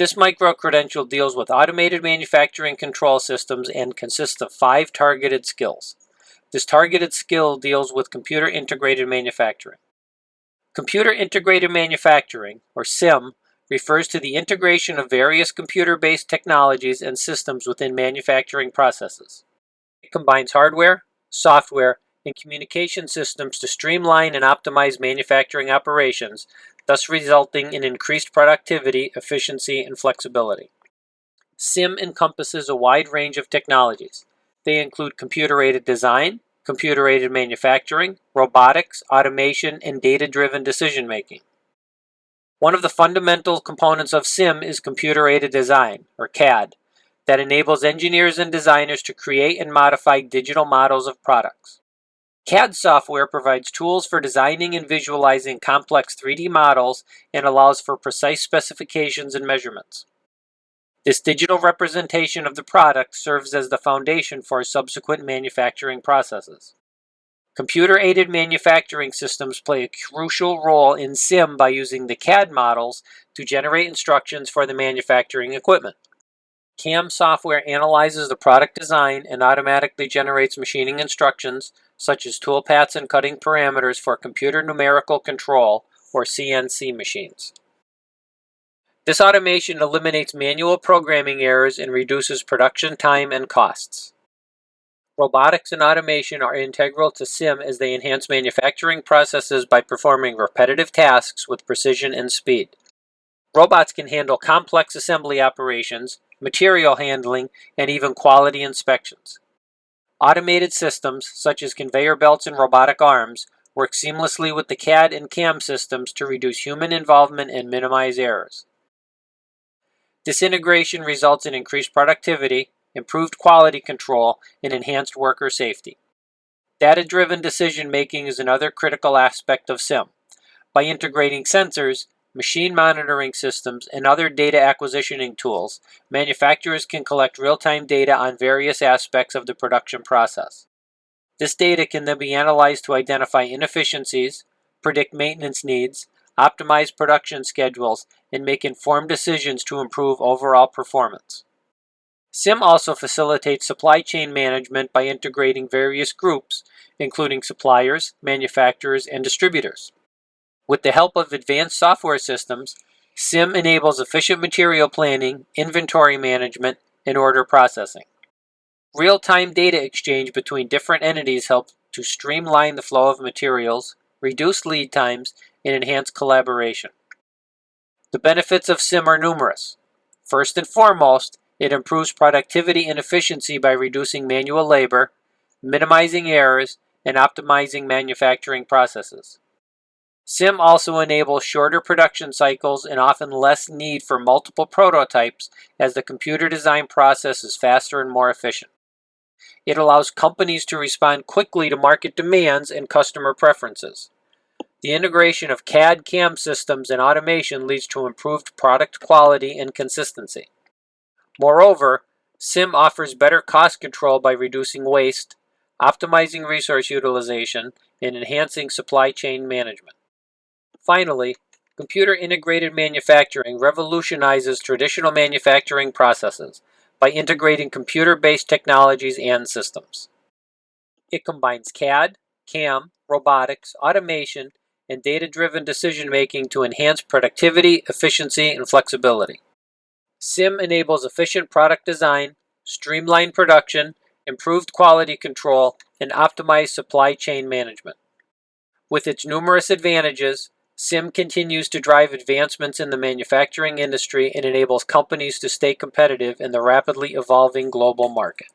This micro-credential deals with automated manufacturing control systems and consists of 5 targeted skills. This targeted skill deals with computer-integrated manufacturing. Computer-integrated manufacturing, or CIM, refers to the integration of various computer-based technologies and systems within manufacturing processes. It combines hardware, software, and communication systems to streamline and optimize manufacturing operations, thus resulting in increased productivity, efficiency, and flexibility. CIM encompasses a wide range of technologies. They include computer-aided design, computer-aided manufacturing, robotics, automation, and data-driven decision-making. One of the fundamental components of CIM is computer-aided design, or CAD, that enables engineers and designers to create and modify digital models of products. CAD software provides tools for designing and visualizing complex 3D models and allows for precise specifications and measurements. This digital representation of the product serves as the foundation for subsequent manufacturing processes. Computer-aided manufacturing systems play a crucial role in CIM by using the CAD models to generate instructions for the manufacturing equipment. CAM software analyzes the product design and automatically generates machining instructions, such as tool paths and cutting parameters for computer numerical control, or CNC machines. This automation eliminates manual programming errors and reduces production time and costs. Robotics and automation are integral to CIM as they enhance manufacturing processes by performing repetitive tasks with precision and speed. Robots can handle complex assembly operations, material handling, and even quality inspections. Automated systems, such as conveyor belts and robotic arms, work seamlessly with the CAD and CAM systems to reduce human involvement and minimize errors. This integration results in increased productivity, improved quality control, and enhanced worker safety. Data-driven decision-making is another critical aspect of CIM. By integrating sensors, machine monitoring systems, and other data acquisitioning tools, manufacturers can collect real-time data on various aspects of the production process. This data can then be analyzed to identify inefficiencies, predict maintenance needs, optimize production schedules, and make informed decisions to improve overall performance. CIM also facilitates supply chain management by integrating various groups, including suppliers, manufacturers, and distributors. With the help of advanced software systems, CIM enables efficient material planning, inventory management, and order processing. Real-time data exchange between different entities helps to streamline the flow of materials, reduce lead times, and enhance collaboration. The benefits of CIM are numerous. First and foremost, it improves productivity and efficiency by reducing manual labor, minimizing errors, and optimizing manufacturing processes. CIM also enables shorter production cycles and often less need for multiple prototypes as the computer design process is faster and more efficient. It allows companies to respond quickly to market demands and customer preferences. The integration of CAD/CAM systems and automation leads to improved product quality and consistency. Moreover, CIM offers better cost control by reducing waste, optimizing resource utilization, and enhancing supply chain management. Finally, computer-integrated manufacturing revolutionizes traditional manufacturing processes by integrating computer-based technologies and systems. It combines CAD, CAM, robotics, automation, and data-driven decision-making to enhance productivity, efficiency, and flexibility. CIM enables efficient product design, streamlined production, improved quality control, and optimized supply chain management. With its numerous advantages, CIM continues to drive advancements in the manufacturing industry and enables companies to stay competitive in the rapidly evolving global market.